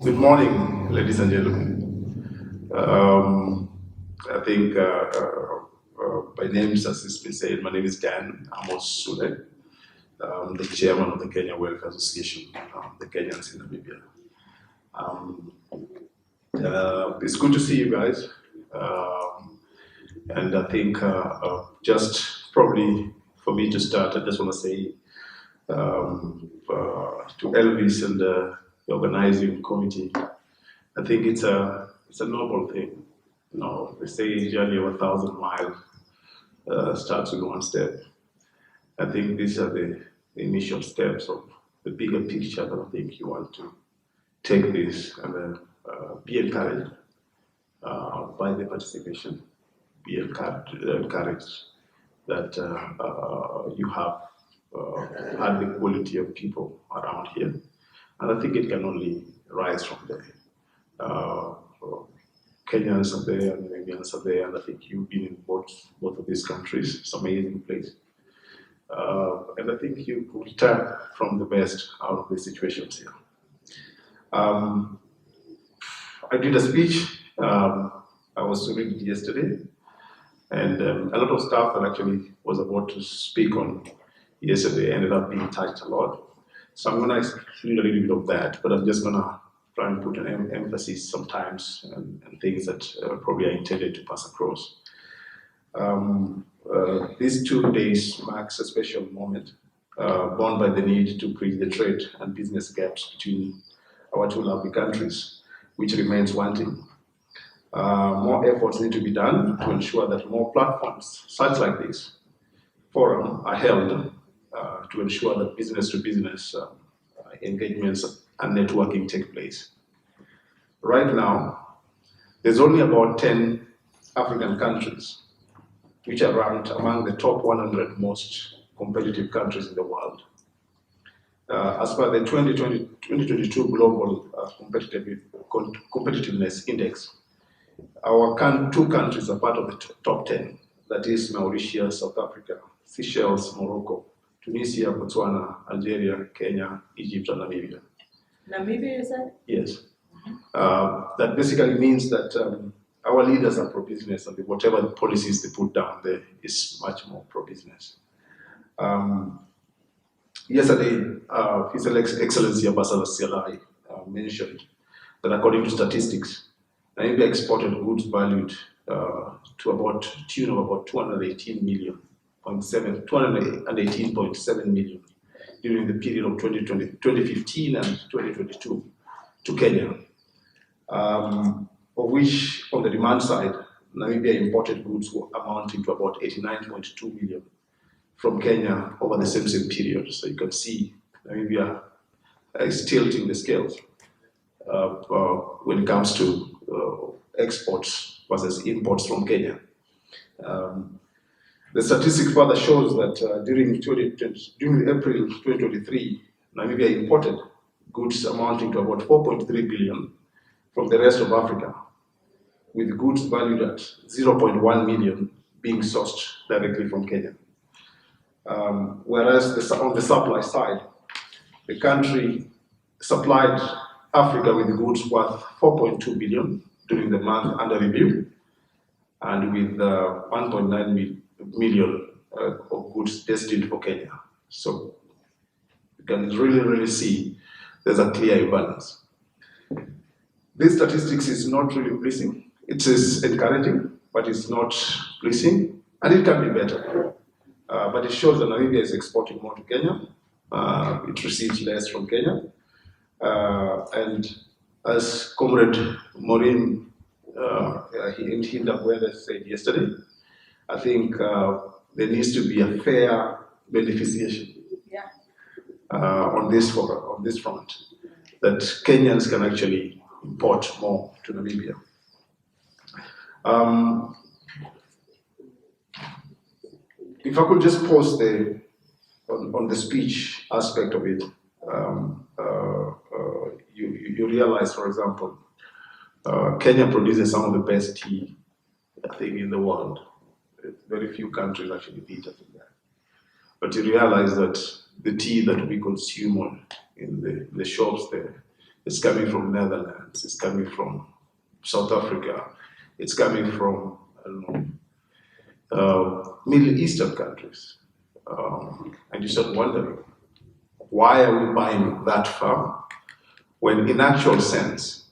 Good morning, ladies and gentlemen. I think by names, as it's been said, my name is Dan Amos Sule. I'm the chairman of the Kenya Welfare Association, the Kenyans in Namibia. It's good to see you guys. And I think just probably for me to start, I just want to say to Elvis and the organizing committee, I think it's a noble thing. You know, they say a journey of 1,000 miles starts with one step. I think these are the initial steps of the bigger picture that I think you want to take this and be encouraged by the participation. Be encouraged that you have had the quality of people around here. And I think it can only rise from there. Kenyans are there, and Namibians are there, and I think you've been in both of these countries. It's an amazing place. And I think you could tap from the best out of the situations here. I did a speech, I was reading it yesterday, and a lot of stuff that actually was about to speak on yesterday ended up being touched a lot. So I'm going to exclude a little bit of that, but I'm just going to try and put an emphasis sometimes and things that probably are intended to pass across. These 2 days marks a special moment born by the need to bridge the trade and business gaps between our two lovely countries, which remains wanting. More efforts need to be done to ensure that more platforms, such like this forum, are held to ensure that business-to-business engagements and networking take place. Right now, there's only about 10 African countries which are ranked among the top 100 most competitive countries in the world. As per the 2022 Global Competitiveness Index, our two countries are part of the top 10, that is Mauritius, South Africa, Seychelles, Morocco, Tunisia, Botswana, Algeria, Kenya, Egypt, and Namibia. Namibia, is that? Yes. That basically means that our leaders are pro-business, and whatever the policies they put down there is much more pro-business. Yesterday, His Excellency Ambassador Sialai mentioned that according to statistics, Namibia exported goods valued to about tune of about 218.7 million during the period of 2015 and 2022 to Kenya, of which on the demand side, Namibia imported goods amounting to about 89.2 million from Kenya over the same period. So you can see Namibia is tilting the scales when it comes to exports versus imports from Kenya. The statistics further shows that during April 2023, Namibia imported goods amounting to about 4.3 billion from the rest of Africa, with goods valued at 0.1 million being sourced directly from Kenya. Whereas on the supply side, the country supplied Africa with goods worth 4.2 billion during the month under review, and with 1.9 million of goods destined for Kenya. So you can really see there's a clear imbalance. This statistics is not really pleasing. It is encouraging, but it's not pleasing, and it can be better. But it shows that Namibia is exporting more to Kenya. It receives less from Kenya. And as Comrade Maureen in Hindabwele said yesterday, I think there needs to be a fair beneficiation on this front, that Kenyans can actually import more to Namibia. If I could just pause on the speech aspect of it, you realize, for example, Kenya produces some of the best tea, I think, in the world. Very few countries actually beat us in that. But you realize that the tea that we consume in the shops there, It's coming from Netherlands, it's coming from South Africa, it's coming from, I don't know, Middle Eastern countries. And you start wondering, why are we buying that far? When in actual sense,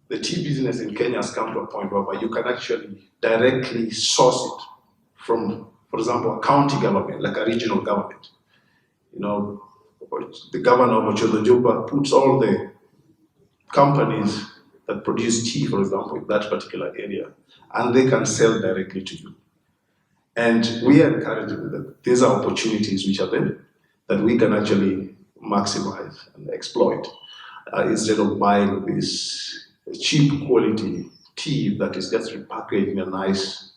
the tea business in Kenya has come to a point where you can actually directly source it from, for example, a county government, like a regional government. You know, the governor of Ochodojuba puts all the companies that produce tea, for example, in that particular area, and they can sell directly to you. And we are encouraging that these are opportunities which are there that we can actually maximize and exploit instead of buying this cheap quality tea that is just repackaged in a nice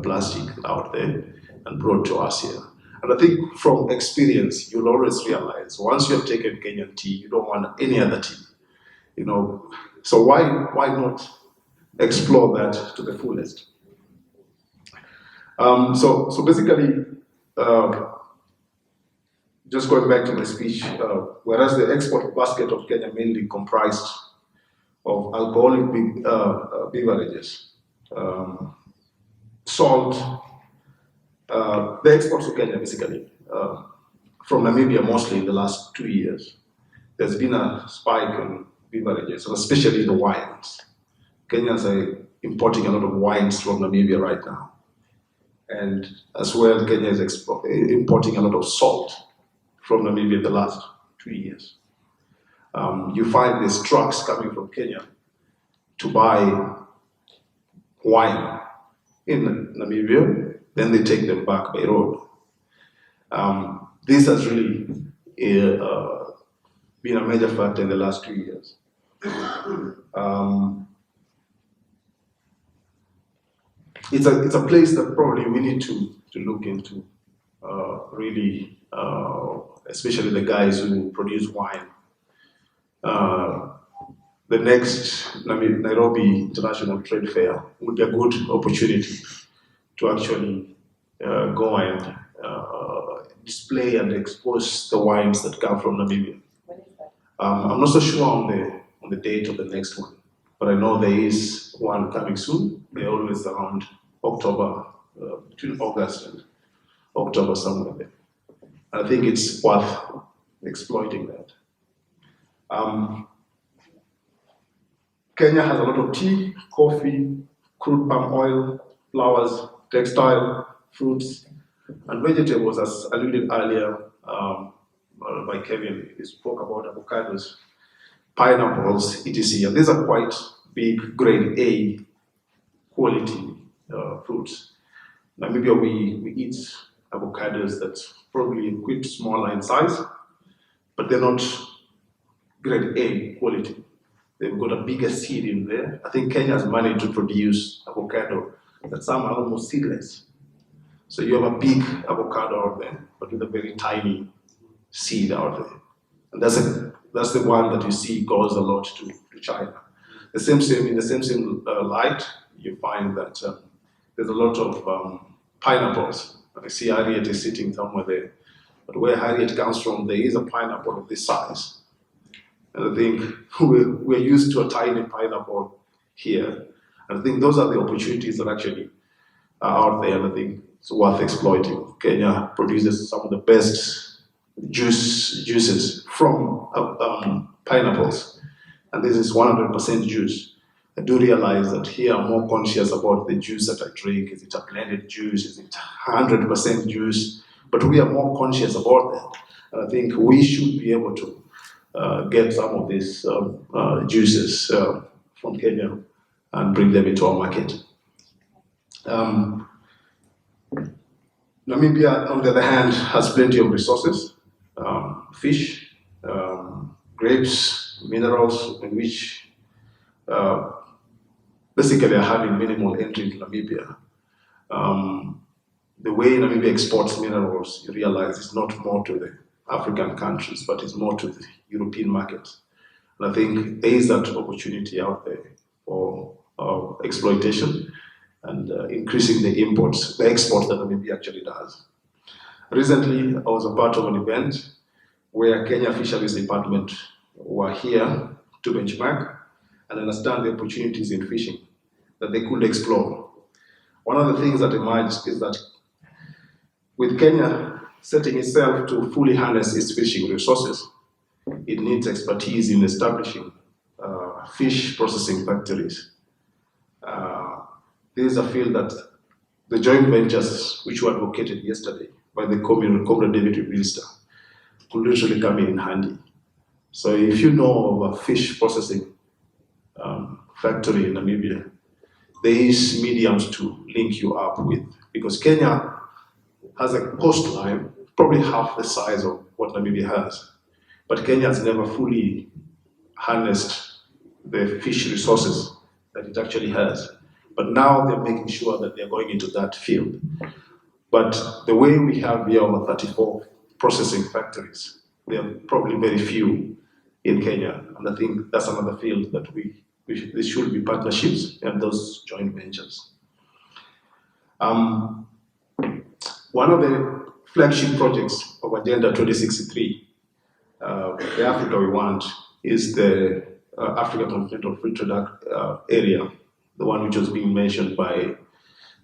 plastic out there and brought to us here. And I think from experience, you'll always realize once you have taken Kenyan tea, you don't want any other tea. You know, so why not explore that to the fullest? So basically, just going back to my speech, whereas the export basket of Kenya mainly comprised of alcoholic beverages, salt, the exports to Kenya basically, from Namibia mostly in the last 2 years, there's been a spike in beverages, especially the wines. Kenyans are importing a lot of wines from Namibia right now. And as well, Kenya is importing a lot of salt from Namibia in the last 2 years. You find these trucks coming from Kenya to buy wine in Namibia, then they take them back by road. This has really been a major factor in the last 2 years. It's a place that probably we need to look into, really, especially the guys who produce wine. The next Nairobi International Trade Fair would be a good opportunity to actually go and display and expose the wines that come from Namibia. When is that? I'm not so sure on the date of the next one, but I know there is one coming soon. They're always around October, between August and October, somewhere there. I think it's worth exploiting that. Kenya has a lot of tea, coffee, crude palm oil, flowers, textile, fruits, and vegetables, as alluded earlier by Kevin. He spoke about avocados, pineapples, etc. And these are quite big, grade A quality fruits. Namibia, we eat avocados that's probably a bit smaller in size, but they're not grade A quality. They've got a bigger seed in there. I think Kenya has managed to produce avocado that some are almost seedless. So you have a big avocado out there, but with a very tiny seed out there. And that's the one that you see goes a lot to China. In the same light, you find that there's a lot of pineapples. I see Harriet is sitting somewhere there. But where Harriet comes from, there is a pineapple of this size. And I think we're used to a tiny pineapple here. And I think those are the opportunities that actually are out there, and I think it's worth exploiting. Kenya produces some of the best juices from pineapples, and this is 100% juice. I do realize that here I'm more conscious about the juice that I drink. Is it a blended juice? Is it 100% juice? But we are more conscious about that. And I think we should be able to get some of these juices from Kenya and bring them into our market. Namibia, on the other hand, has plenty of resources, fish, grapes, minerals, in which basically are having minimal entry into Namibia. The way Namibia exports minerals, you realize it's not more to the African countries, but it's more to the European market. And I think there is that opportunity out there for exploitation and increasing the exports that Namibia actually does. Recently, I was a part of an event where Kenya Fisheries Department were here to benchmark and understand the opportunities in fishing that they could explore. One of the things that emerged is that with Kenya setting itself to fully harness its fishing resources, it needs expertise in establishing fish processing factories. This is a field that the joint ventures which were advocated yesterday by the Comrade David Minister could literally come in handy. So if you know of a fish processing factory in Namibia, there is mediums to link you up with, because Kenya has a coastline probably half the size of what Namibia has, but Kenya has never fully harnessed the fish resources that it actually has. But now they're making sure that they're going into that field. But the way we have here over 34 processing factories, there are probably very few in Kenya. And I think that's another field that there should be partnerships and those joint ventures. One of the flagship projects of Agenda 2063, the Africa we want, is the Africa Continental Free Trade Area, the one which was being mentioned by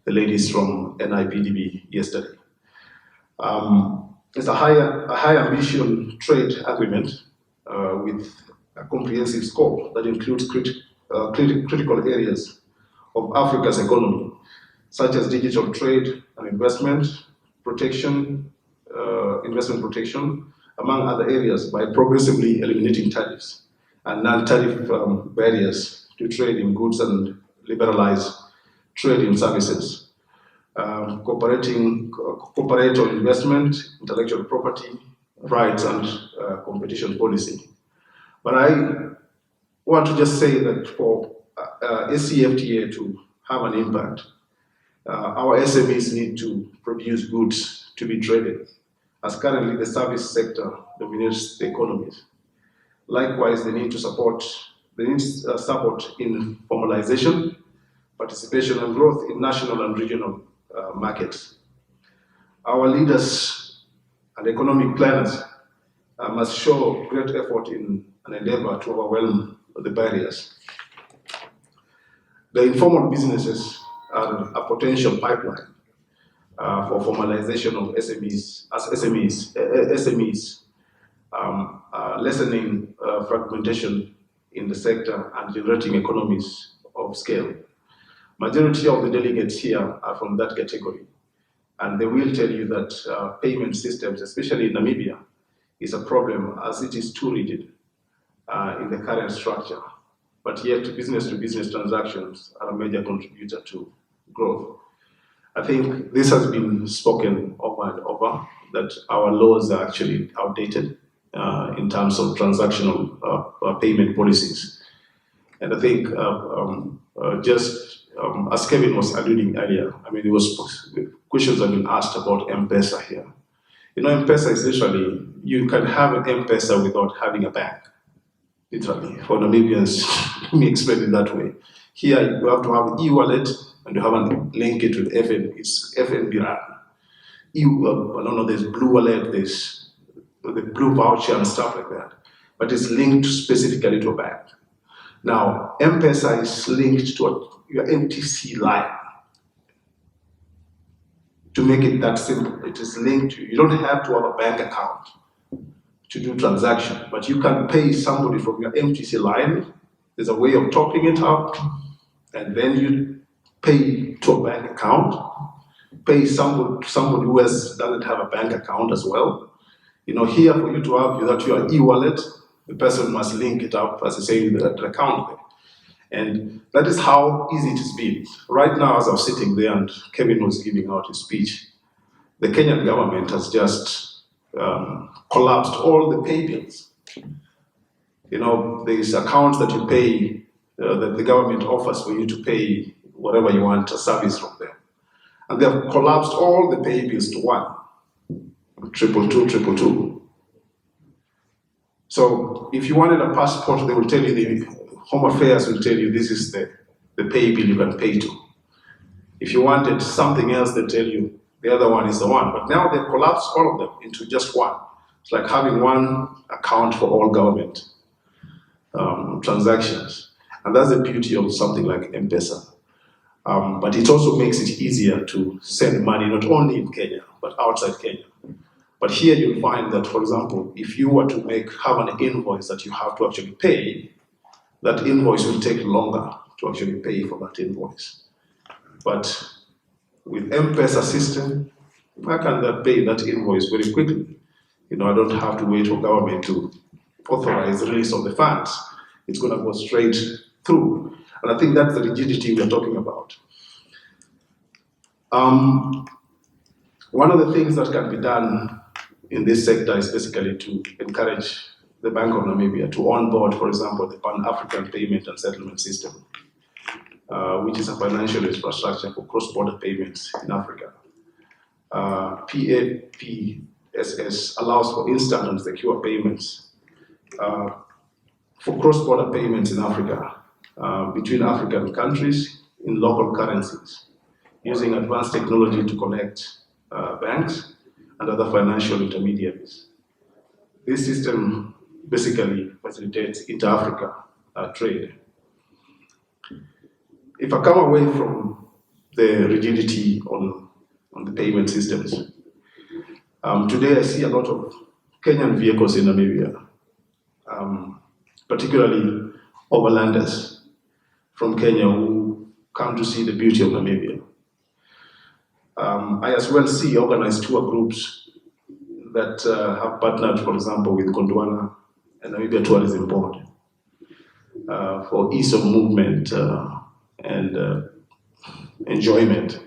the ladies from NIPDB yesterday. It's a high ambition trade agreement with a comprehensive scope that includes critical areas of Africa's economy, such as digital trade and investment protection, among other areas, by progressively eliminating tariffs and non-tariff barriers to trade in goods and liberalize trade in services, cooperate on investment, intellectual property rights, and competition policy. But I want to just say that for SCFTA to have an impact, our SMEs need to produce goods to be traded, as currently the service sector dominates the economies. Likewise, they need support in formalization, participation, and growth in national and regional markets. Our leaders and economic planners must show great effort in an endeavor to overwhelm the barriers. The informal businesses are a potential pipeline for formalization of SMEs, lessening fragmentation in the sector and generating economies of scale. Majority of the delegates here are from that category, and they will tell you that payment systems, especially in Namibia, is a problem as it is too rigid in the current structure. But yet, business-to-business transactions are a major contributor to growth. I think this has been spoken over and over, that our laws are actually outdated in terms of transactional payment policies. And I think as Kevin was alluding earlier, I mean, questions have been asked about M-Pesa here. You know, M-Pesa is literally, you can have an M-Pesa without having a bank. Literally, for Namibians, let me explain it that way. Here, you have to have e-wallet, and you have to link it with FNB. I don't know, there's Blue Wallet, there's the Blue Voucher and stuff like that. But it's linked specifically to a bank. Now, M-Pesa is linked to your MTC line. To make it that simple, it is linked to, you don't have to have a bank account to do transaction, but you can pay somebody from your MTC line. There's a way of topping it up, and then you pay to a bank account, pay somebody who doesn't have a bank account as well. You know, here for you to have that your e-wallet, the person must link it up, as I say, with the account there. And that is how easy it has been. Right now, as I was sitting there and Kevin was giving out his speech, the Kenyan government has just collapsed all the pay bills. You know, there's accounts that you pay, that the government offers for you to pay whatever you want, a service from them. And they have collapsed all the pay bills to one, 222. So if you wanted a passport, they will tell you, the Home Affairs will tell you this is the pay bill you can pay to. If you wanted something else, they tell you the other one is the one. But now they've collapsed all of them into just one. It's like having one account for all government. transactions. And that's the beauty of something like M-Pesa. But it also makes it easier to send money, not only in Kenya, but outside Kenya. But here you'll find that, for example, if you were to have an invoice that you have to actually pay, that invoice will take longer to actually pay for that invoice. But with M-Pesa system, I can pay that invoice very quickly. I don't have to wait for government to authorize the release of the funds. It's going to go straight through. And I think that's the rigidity we're talking about. One of the things that can be done in this sector is basically to encourage the Bank of Namibia to onboard, for example, the Pan-African Payment and Settlement System, which is a financial infrastructure for cross-border payments in Africa. PAPSS allows for instant and secure payments for cross-border payments in Africa between African countries in local currencies, using advanced technology to connect banks and other financial intermediaries. This system basically facilitates inter-Africa trade. If I come away from the rigidity on the payment systems, today I see a lot of Kenyan vehicles in Namibia, particularly overlanders from Kenya who come to see the beauty of Namibia. I as well see organized tour groups that have partnered, for example, with Gondwana and Namibia Tourism Board for ease of movement and enjoyment.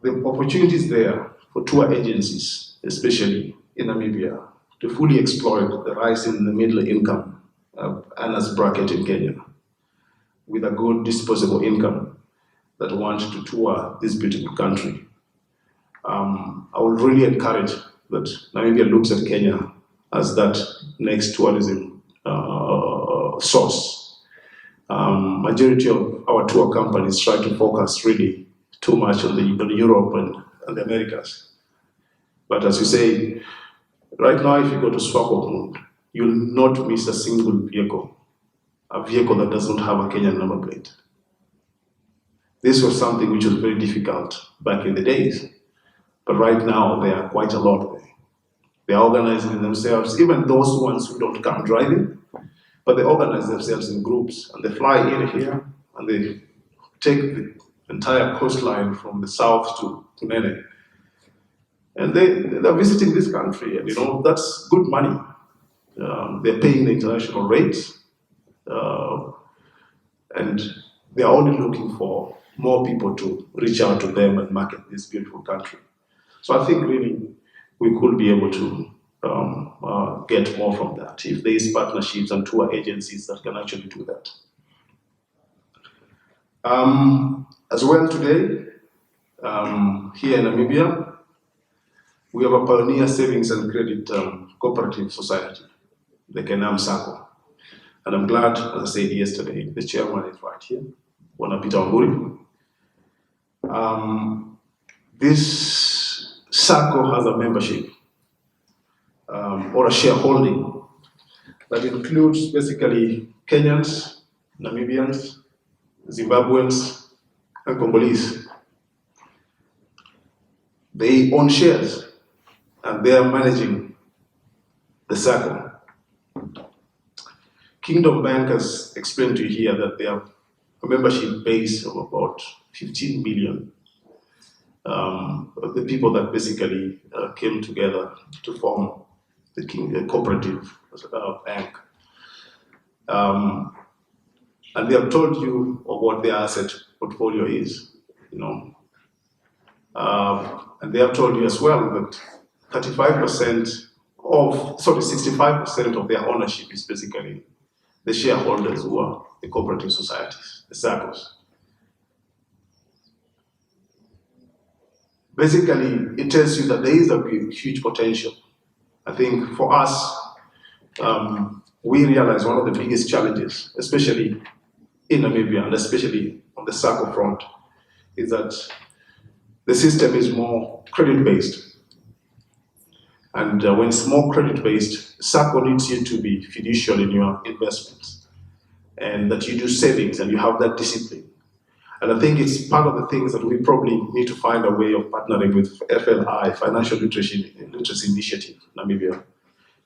The opportunities there for tour agencies, especially in Namibia, to fully exploit the rise in the middle income earners bracket in Kenya with a good disposable income that want to tour this beautiful country. I would really encourage that Namibia looks at Kenya as that next tourism source. Majority of our tour companies try to focus really too much on Europe and the Americas. But as you say, right now if you go to Swakopmund, you'll not miss a single vehicle, a vehicle that does not have a Kenyan number plate. This was something which was very difficult back in the days, but right now there are quite a lot there. They are organizing themselves, even those ones who don't come driving, but they organize themselves in groups and they fly in here and they take the entire coastline from the south to Nene. And they're visiting this country, and that's good money. They're paying the international rates, and they're only looking for more people to reach out to them and market this beautiful country. So I think really we could be able to get more from that if there is partnerships and tour agencies that can actually do that. As well today, here in Namibia, we have a pioneer savings and credit cooperative society, the Kenam Sako. And I'm glad, as I said yesterday, the chairman is right here, Wana Peter Wamburi. This Sako has a membership or a shareholding that includes basically Kenyans, Namibians, Zimbabweans, and Congolese. They own shares and they are managing the Sako. Kingdom Bank has explained to you here that they have a membership base of about 15 million. The people that basically came together to form the cooperative bank. And they have told you of what their asset portfolio is, and they have told you as well that 65% of their ownership is basically the shareholders who are the cooperative societies, the SACCOs. Basically, it tells you that there is a huge potential. I think for us, we realize one of the biggest challenges, especially in Namibia and especially on the SACCO front, is that the system is more credit-based. And when it's more credit-based, SACCO needs you to be fiduciary in your investments, and that you do savings and you have that discipline. And I think it's part of the things that we probably need to find a way of partnering with FLI, Financial Literacy Initiative, Namibia,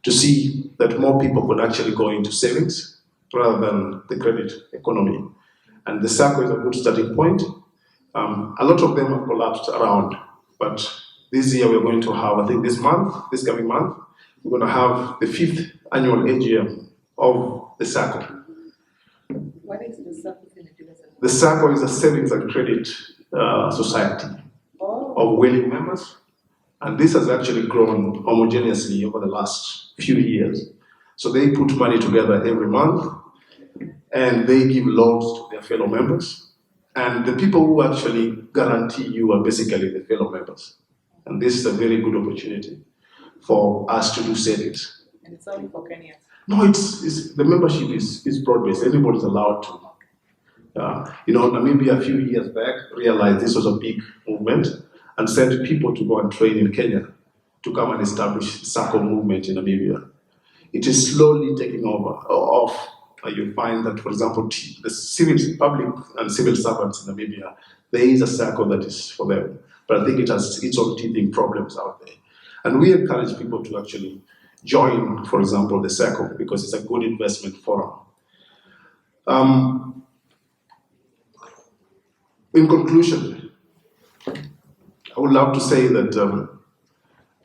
to see that more people could actually go into savings rather than the credit economy. And the SACCO is a good starting point. A lot of them have collapsed around, but this year we're going to have, I think this coming month, we're going to have the 5th annual AGM of the SACCO. What is the SACCO going to do? The SACCO is a savings and credit society of willing members, and this has actually grown homogeneously over the last few years. So they put money together every month, and they give loans to their fellow members, and the people who actually guarantee you are basically the fellow members. And this is a very good opportunity for us to do savings. And it's only for Kenyans? No, it's the membership is broad-based. Everybody's allowed to. Namibia a few years back realized this was a big movement and sent people to go and train in Kenya to come and establish the SACCO movement in Namibia. It is slowly taking off. You find that, for example, the public and civil servants in Namibia, there is a SACCO that is for them. But I think it has its own teething problems out there. And we encourage people to actually join, for example, the SACCO, because it's a good investment forum. In conclusion, I would love to say that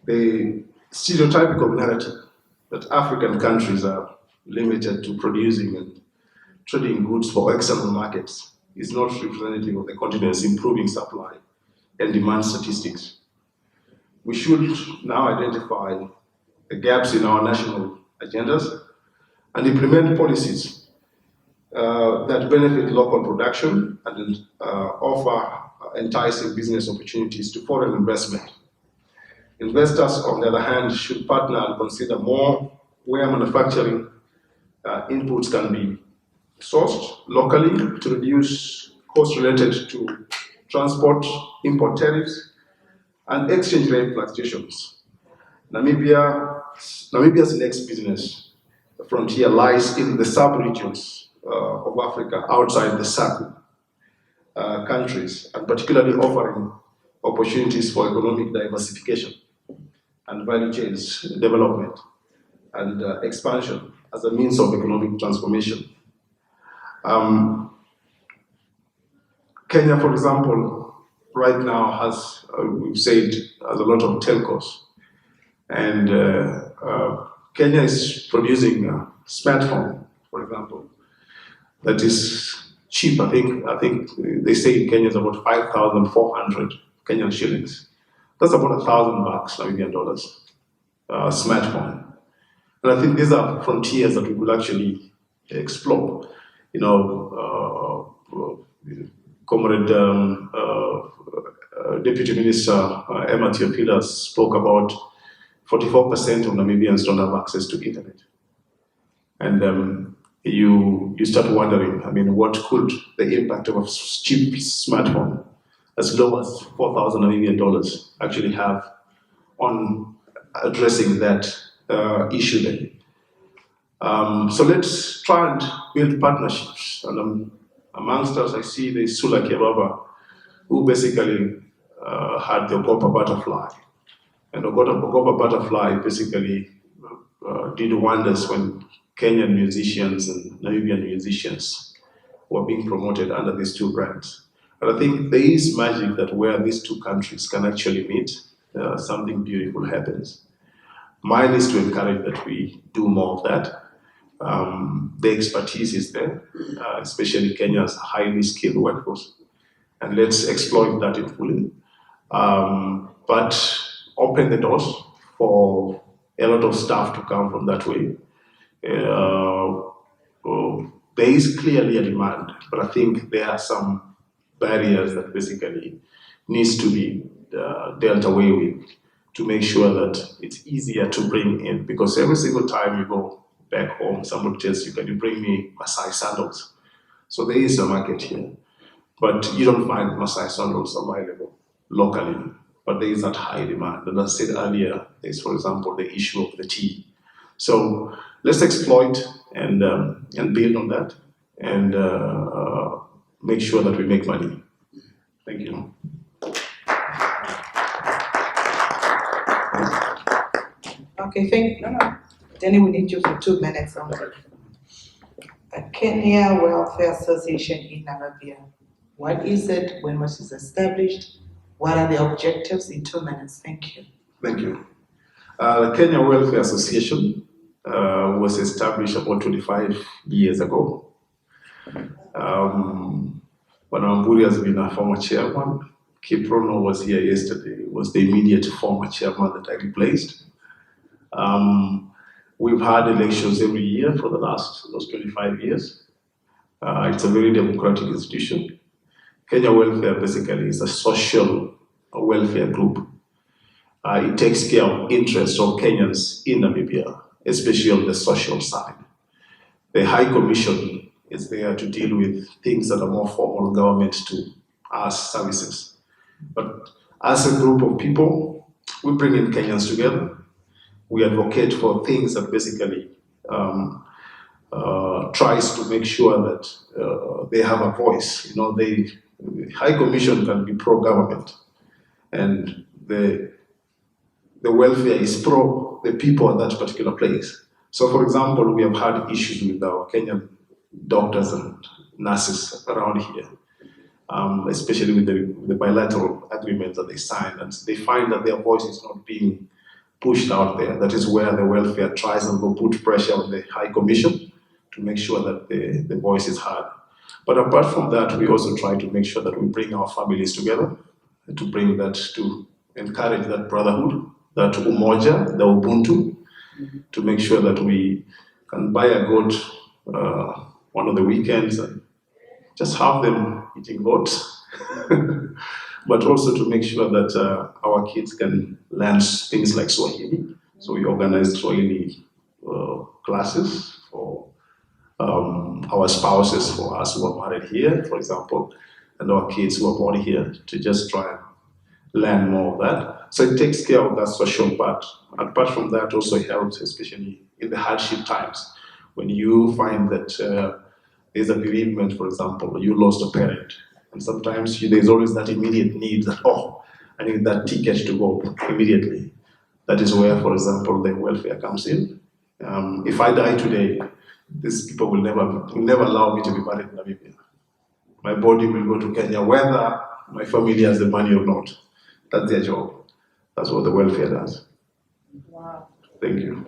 the stereotypical narrative that African countries are limited to producing and trading goods for external markets is not representative of the continent's improving supply and demand statistics. We should now identify the gaps in our national agendas and implement policies that benefit local production and offer enticing business opportunities to foreign investment. Investors, on the other hand, should partner and consider more where manufacturing inputs can be sourced locally to reduce costs related to transport, import tariffs, and exchange rate fluctuations. Namibia's next business frontier lies in the sub-regions of Africa outside the SACCO countries, and particularly offering opportunities for economic diversification and value chains development and expansion as a means of economic transformation. Kenya, for example, right now has, we've said, has a lot of telcos, and Kenya is producing a smartphone, for example, that is cheap. I think they say in Kenya is about 5,400 Kenyan shillings. That's about $1,000 Namibian dollars, smartphone. And I think these are frontiers that we could actually explore. Comrade Deputy Minister Emma Theophilus spoke about 44% of Namibians don't have access to internet. And you start wondering, what could the impact of a cheap smartphone as low as 4,000 Namibian dollars actually have on addressing that issue then? So let's try and build partnerships. And amongst us, I see the Sule Kebaba, who basically had the Ogopa butterfly. And Ogopa butterfly basically did wonders when Kenyan musicians and Namibian musicians were being promoted under these two brands. And I think there is magic that where these two countries can actually meet, something beautiful happens. Mine is to encourage that we do more of that. The expertise is there, especially Kenya's highly skilled workforce, and let's exploit that in fully. But open the doors for a lot of stuff to come from that way. There is clearly a demand, but I think there are some barriers that basically needs to be dealt away with to make sure that it's easier to bring in, because every single time you go back home, somebody tells you, can you bring me Maasai sandals? So there is a market here, but you don't find Maasai sandals available locally. but there is that high demand. And as I said earlier, there's, for example, the issue of the tea. So let's exploit and build on that and make sure that we make money. Thank you. Okay, Danny, we need you for 2 minutes on that. The Kenya Welfare Association in Namibia. What is it? When was it established? What are the objectives? In 2 minutes. Thank you. Thank you. The Kenya Welfare Association was established about 25 years ago. Wanamburi has been a former chairman. Kiprono was here yesterday, was the immediate former chairman that I replaced. We've had elections every year for those 25 years. It's a very democratic institution. Kenya Welfare basically is a social welfare group. It takes care of interests of Kenyans in Namibia, especially on the social side. The High Commission is there to deal with things that are more formal government to us services. But as a group of people, we bring in Kenyans together. We advocate for things that basically tries to make sure that they have a voice. The High Commission can be pro-government, and the welfare is pro the people at that particular place. So, for example, we have had issues with our Kenyan doctors and nurses around here, especially with the bilateral agreements that they signed, and they find that their voice is not being pushed out there. That is where the welfare tries and will put pressure on the High Commission to make sure that the voice is heard. But apart from that, we also try to make sure that we bring our families together, to encourage that brotherhood, that umoja, the ubuntu, to make sure that we can buy a goat one of the weekends and just have them eating goats. But also to make sure that our kids can learn things like Swahili. So we organize Swahili classes for our spouses, for us who are married here, for example, and our kids who are born here, to just try and learn more of that. So it takes care of that social part. Apart from that, also helps, especially in the hardship times, when you find that there's a bereavement, for example, you lost a parent. And sometimes there's always that immediate need that, I need that ticket to go immediately. That is where, for example, the welfare comes in. If I die today, these people will never allow me to be buried in Namibia. My body will go to Kenya, whether my family has the money or not. That's their job. That's what the welfare does. Wow. Thank you.